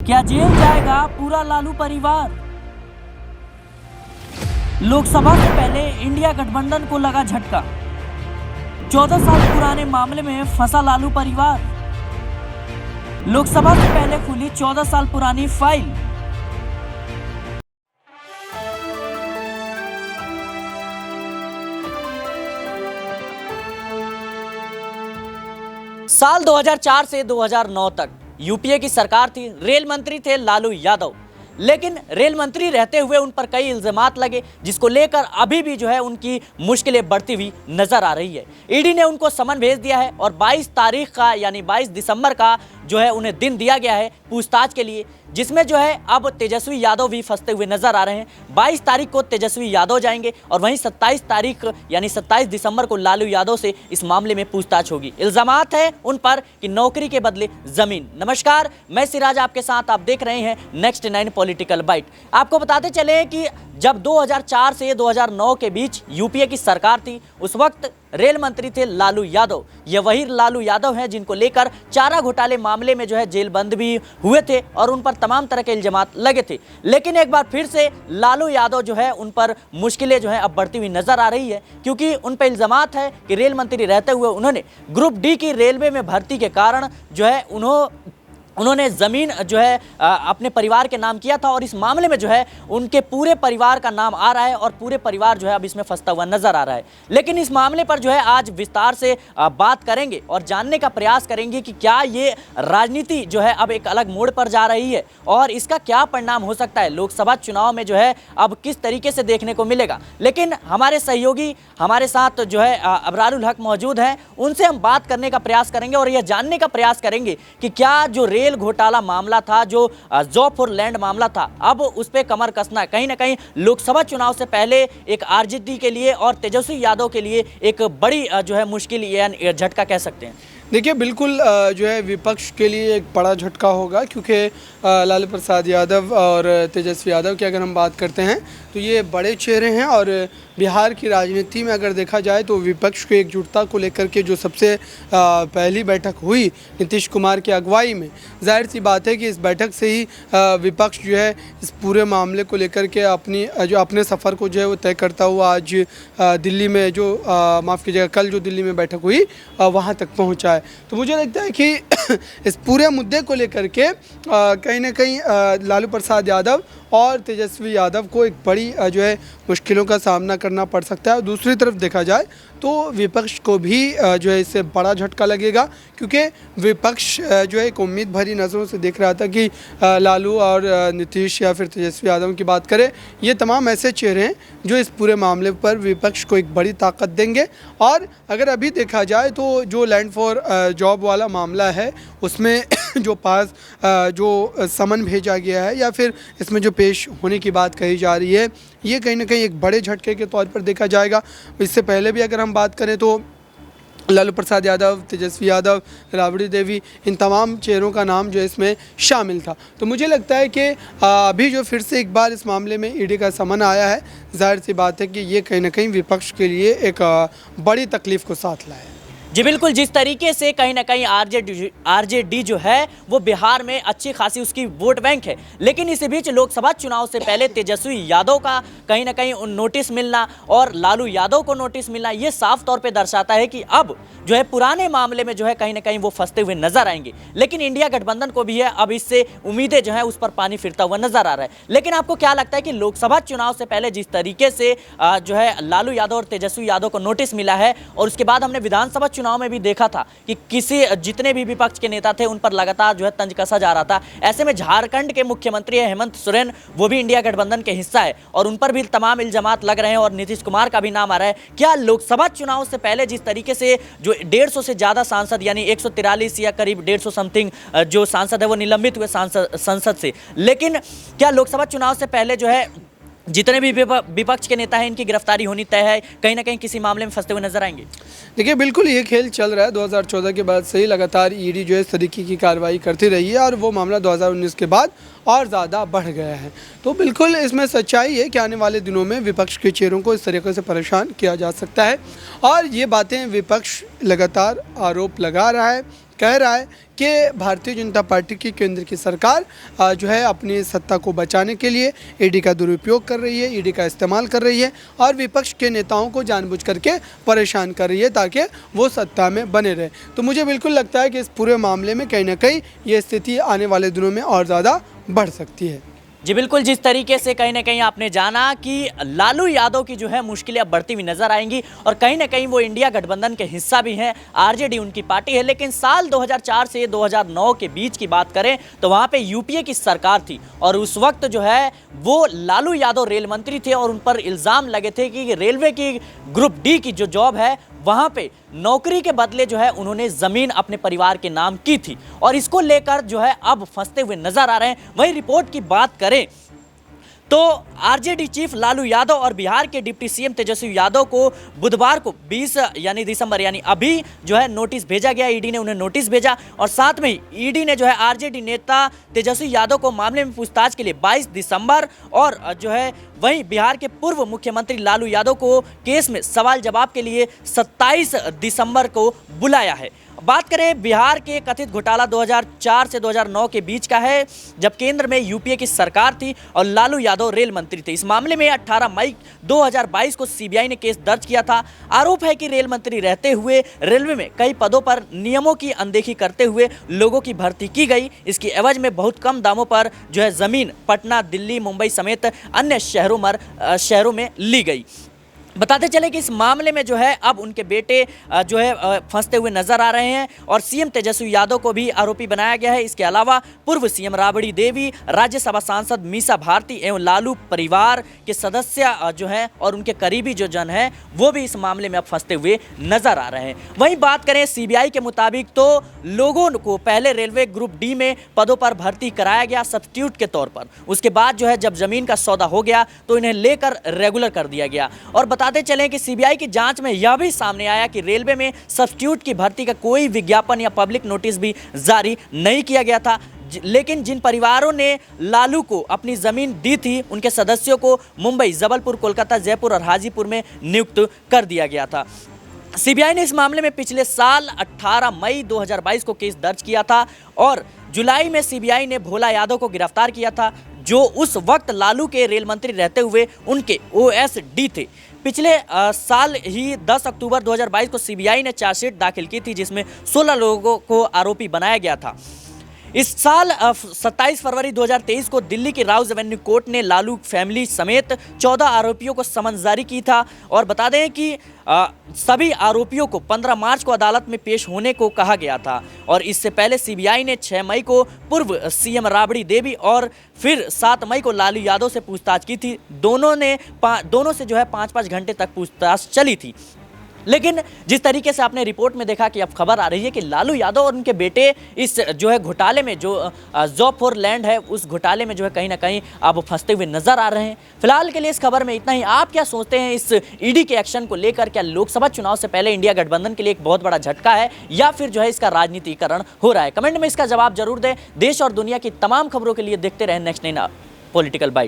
क्या जेल जाएगा पूरा लालू परिवार? लोकसभा से पहले इंडिया गठबंधन को लगा झटका। 14 साल पुराने मामले में फंसा लालू परिवार। लोकसभा से पहले खुली 14 साल पुरानी फाइल। साल 2004 से 2009 तक यूपीए की सरकार थी। रेल मंत्री थे लालू यादव, लेकिन रेल मंत्री रहते हुए उन पर कई इल्जामात लगे, जिसको लेकर अभी भी जो है उनकी मुश्किलें बढ़ती हुई नजर आ रही है। ईडी ने उनको समन भेज दिया है और 22 तारीख का यानी 22 दिसंबर का जो है उन्हें दिन दिया गया है पूछताछ के लिए, जिसमें जो है अब तेजस्वी यादव भी फंसते हुए नजर आ रहे हैं। 22 तारीख को तेजस्वी यादव जाएंगे और वहीं 27 तारीख यानी 27 दिसंबर को लालू यादव से इस मामले में पूछताछ होगी। इल्जामात है उन पर कि नौकरी के बदले जमीन। नमस्कार, मैं सिराज आपके साथ, आप देख रहे हैं नेक्स्ट 9 पॉलिटिकल बाइट। आपको बताते चले कि जब 2004 से 2009 के बीच यूपीए की सरकार थी, उस वक्त रेल मंत्री थे लालू यादव। ये वही लालू यादव हैं जिनको लेकर चारा घोटाले मामले में जो है जेल बंद भी हुए थे और उन पर तमाम तरह के इल्जामात लगे थे। लेकिन एक बार फिर से लालू यादव जो है उन पर मुश्किलें जो है अब बढ़ती हुई नजर आ रही है, क्योंकि उन पर इल्जामात है कि रेल मंत्री रहते हुए उन्होंने ग्रुप डी की रेलवे में भर्ती के कारण जो है उन्होंने ज़मीन जो है अपने परिवार के नाम किया था और इस मामले में जो है उनके पूरे परिवार का नाम आ रहा है और पूरे परिवार जो है अब इसमें फंसता हुआ नजर आ रहा है। लेकिन इस मामले पर जो है आज विस्तार से बात करेंगे और जानने का प्रयास करेंगे कि क्या ये राजनीति जो है अब एक अलग मोड़ पर जा रही है और इसका क्या परिणाम हो सकता है। लोकसभा चुनाव में जो है अब किस तरीके से देखने को मिलेगा। लेकिन हमारे सहयोगी हमारे साथ जो है अबरारुल हक मौजूद हैं, उनसे हम बात करने का प्रयास करेंगे और यह जानने का प्रयास करेंगे कि क्या जो रेल घोटाला मामला था, जो जॉब फॉर लैंड मामला था, अब उस पे कमर कसना कहीं ना कहीं लोकसभा चुनाव से पहले एक आरजेडी के लिए और तेजस्वी यादव के लिए एक बड़ी जो है मुश्किल या झटका कह सकते हैं। देखिए, बिल्कुल जो है विपक्ष के लिए एक बड़ा झटका होगा, क्योंकि लालू प्रसाद यादव और तेजस्वी यादव की अगर हम बात करते हैं तो ये बड़े चेहरे हैं और बिहार की राजनीति में अगर देखा जाए तो विपक्ष की एकजुटता को लेकर के जो सबसे पहली बैठक हुई नीतीश कुमार की अगुवाई में, जाहिर सी बात है कि इस बैठक से ही विपक्ष जो है इस पूरे मामले को लेकर के अपने सफ़र को जो है वो तय करता हुआ आज दिल्ली में जो माफ़ कीजिएगा कल जो दिल्ली में बैठक हुई वहाँ तक पहुँचा है। तो मुझे लगता है कि इस पूरे मुद्दे को लेकर के कहीं ना कहीं लालू प्रसाद यादव और तेजस्वी यादव को एक बड़ी जो है मुश्किलों का सामना करना पड़ सकता है। और दूसरी तरफ देखा जाए तो विपक्ष को भी जो है इससे बड़ा झटका लगेगा, क्योंकि विपक्ष जो है एक उम्मीद भरी नज़रों से देख रहा था कि लालू और नीतीश या फिर तेजस्वी यादव की बात करें, ये तमाम ऐसे चेहरे हैं जो इस पूरे मामले पर विपक्ष को एक बड़ी ताकत देंगे। और अगर अभी देखा जाए तो जो लैंड फॉर जॉब वाला मामला है उसमें जो समन भेजा गया है या फिर इसमें जो पेश होने की बात कही जा रही है, ये कहीं ना कहीं एक बड़े झटके के तौर पर देखा जाएगा। इससे पहले भी अगर हम बात करें तो लालू प्रसाद यादव, तेजस्वी यादव, राबड़ी देवी, इन तमाम चेहरों का नाम जो इसमें शामिल था। तो मुझे लगता है कि अभी जो फिर से एक बार इस मामले में ईडी का समन आया है, जाहिर सी बात है कि ये कहीं ना कहीं विपक्ष के लिए एक बड़ी तकलीफ़ को साथ लाया है। जी बिल्कुल, जिस तरीके से कहीं ना कहीं आरजेडी जो है वो बिहार में अच्छी खासी उसकी वोट बैंक है, लेकिन इसी बीच लोकसभा चुनाव से पहले तेजस्वी यादव का कहीं ना कहीं नोटिस मिलना और लालू यादव को नोटिस मिलना, ये साफ तौर पे दर्शाता है कि अब जो है पुराने मामले में जो है कहीं ना कहीं वो फंसते हुए नजर आएंगे। लेकिन इंडिया गठबंधन को भी है अब इससे उम्मीदें जो है उस पर पानी फिरता हुआ नजर आ रहा है। लेकिन आपको क्या लगता है कि लोकसभा चुनाव से पहले जिस तरीके से जो है लालू यादव और तेजस्वी यादव को नोटिस मिला है और उसके बाद हमने विधानसभा चुनाव में भी देखा था कि जितने भी विपक्ष के नेता थे उन पर लगातार जो है तंज कसा जा रहा था, ऐसे में झारखंड के मुख्यमंत्री हेमंत सोरेन, वो भी इंडिया गठबंधन के हिस्सा है और उन पर भी तमाम इल्जामात लग रहे हैं और नीतीश कुमार का भी नाम आ रहा है। क्या लोकसभा चुनाव से पहले जिस तरीके से जो 150 से ज्यादा सांसद यानी 143 या करीब 150 समथिंग जो सांसद है वो निलंबित हुए संसद से, लेकिन क्या लोकसभा चुनाव से पहले जो है जितने भी विपक्ष के नेता हैं इनकी गिरफ्तारी होनी तय है, कहीं ना कहीं किसी मामले में फंसते हुए नजर आएंगे? देखिए, बिल्कुल ये खेल चल रहा है। 2014 के बाद से ही लगातार ईडी जो है इस तरीके की कार्रवाई करती रही है और वो मामला 2019 के बाद और ज़्यादा बढ़ गया है। तो बिल्कुल इसमें सच्चाई है कि आने वाले दिनों में विपक्ष के चेहरों को इस तरीके से परेशान किया जा सकता है और ये बातें विपक्ष लगातार आरोप लगा रहा है कह रहा है कि भारतीय जनता पार्टी की केंद्र की सरकार जो है अपनी सत्ता को बचाने के लिए ईडी का दुरुपयोग कर रही है, ईडी का इस्तेमाल कर रही है और विपक्ष के नेताओं को जानबूझ करके परेशान कर रही है ताकि वो सत्ता में बने रहे। तो मुझे बिल्कुल लगता है कि इस पूरे मामले में कहीं ना कहीं ये स्थिति आने वाले दिनों में और ज़्यादा बढ़ सकती है। जी बिल्कुल, जिस तरीके से कहीं ना कहीं आपने जाना कि लालू यादव की जो है मुश्किलें अब बढ़ती हुई नजर आएंगी और कहीं ना कहीं वो इंडिया गठबंधन के हिस्सा भी हैं, आरजेडी उनकी पार्टी है। लेकिन साल 2004 से 2009 के बीच की बात करें तो वहाँ पे यूपीए की सरकार थी और उस वक्त जो है वो लालू यादव रेल मंत्री थे और उन पर इल्ज़ाम लगे थे कि रेलवे की ग्रुप डी की जो जॉब है वहाँ पे नौकरी के बदले जो है उन्होंने ज़मीन अपने परिवार के नाम की थी और इसको लेकर जो है अब फंसते हुए नजर आ रहे हैं। वहीं रिपोर्ट की बात करें तो आरजेडी चीफ लालू यादव और बिहार के डिप्टी सीएम तेजस्वी यादव को बुधवार को 20 यानी दिसंबर यानी अभी जो है नोटिस भेजा गया। ईडी ने उन्हें नोटिस भेजा और साथ में ही ईडी ने जो है आरजेडी नेता तेजस्वी यादव को मामले में पूछताछ के लिए 22 दिसंबर और जो है वहीं बिहार के पूर्व मुख्यमंत्री लालू यादव को केस में सवाल जवाब के लिए 27 दिसंबर को बुलाया है। बात करें बिहार के कथित घोटाला 2004 से 2009 के बीच का है, जब केंद्र में यूपीए की सरकार थी और लालू यादव रेल मंत्री थे। इस मामले में 18 मई 2022 को सीबीआई ने केस दर्ज किया था। आरोप है कि रेल मंत्री रहते हुए रेलवे में कई पदों पर नियमों की अनदेखी करते हुए लोगों की भर्ती की गई। इसकी एवज में बहुत कम दामों पर जो है जमीन पटना, दिल्ली, मुंबई समेत अन्य शहरों में ली गई। बताते चले कि इस मामले में जो है अब उनके बेटे जो है फंसते हुए नजर आ रहे हैं और सीएम तेजस्वी यादव को भी आरोपी बनाया गया है। इसके अलावा पूर्व सीएम राबड़ी देवी, राज्यसभा सांसद मीसा भारती एवं लालू परिवार के सदस्य जो हैं और उनके करीबी जो जन हैं वो भी इस मामले में अब फंसते हुए नजर आ रहे हैं। वहीं बात करें सीबीआई के मुताबिक तो लोगों को पहले रेलवे ग्रुप डी में पदों पर भर्ती कराया गया सब्स्टिट्यूट के तौर पर। उसके बाद जो है जब जमीन का सौदा हो गया तो इन्हें लेकर रेगुलर कर दिया गया। और बताते चलें कि सीबीआई की जांच में यह भी सामने आया कि रेलवे में सब्स्टिट्यूट की भर्ती का कोई विज्ञापन या पब्लिक नोटिस भी जारी नहीं किया गया था। लेकिन जिन परिवारों ने लालू को अपनी जमीन दी थी उनके सदस्यों को मुंबई, जबलपुर, कोलकाता, जयपुर और हाजीपुर में नियुक्त कर दिया गया था। सीबीआई ने इस मामले में पिछले साल 18 मई 2022 को केस दर्ज किया था और जुलाई में सीबीआई ने भोला यादव को गिरफ्तार किया था जो उस वक्त लालू के रेल मंत्री रहते हुए उनके ओएसडी थे। पिछले साल ही 10 अक्टूबर 2022 को सीबीआई ने चार्जशीट दाखिल की थी जिसमें 16 लोगों को आरोपी बनाया गया था। इस साल 27 फरवरी 2023 को दिल्ली की राउज एवेन्यू कोर्ट ने लालू फैमिली समेत 14 आरोपियों को समन जारी की था और बता दें कि सभी आरोपियों को 15 मार्च को अदालत में पेश होने को कहा गया था। और इससे पहले सीबीआई ने 6 मई को पूर्व सीएम राबड़ी देवी और फिर 7 मई को लालू यादव से पूछताछ की थी। दोनों से जो है 5-5 घंटे तक पूछताछ चली थी। लेकिन जिस तरीके से आपने रिपोर्ट में देखा कि अब खबर आ रही है कि लालू यादव और उनके बेटे इस जो है घोटाले में जो जॉब फॉर लैंड है उस घोटाले में जो है कहीं ना कहीं अब फंसते हुए नजर आ रहे हैं। फिलहाल के लिए इस खबर में इतना ही। आप क्या सोचते हैं इस ईडी के एक्शन को लेकर? क्या लोकसभा चुनाव से पहले इंडिया गठबंधन के लिए एक बहुत बड़ा झटका है या फिर जो है इसका राजनीतिकरण हो रहा है? कमेंट में इसका जवाब जरूर दें। देश और दुनिया की तमाम खबरों के लिए देखते रहें नेक्स्ट 9 पॉलिटिकल बाइट।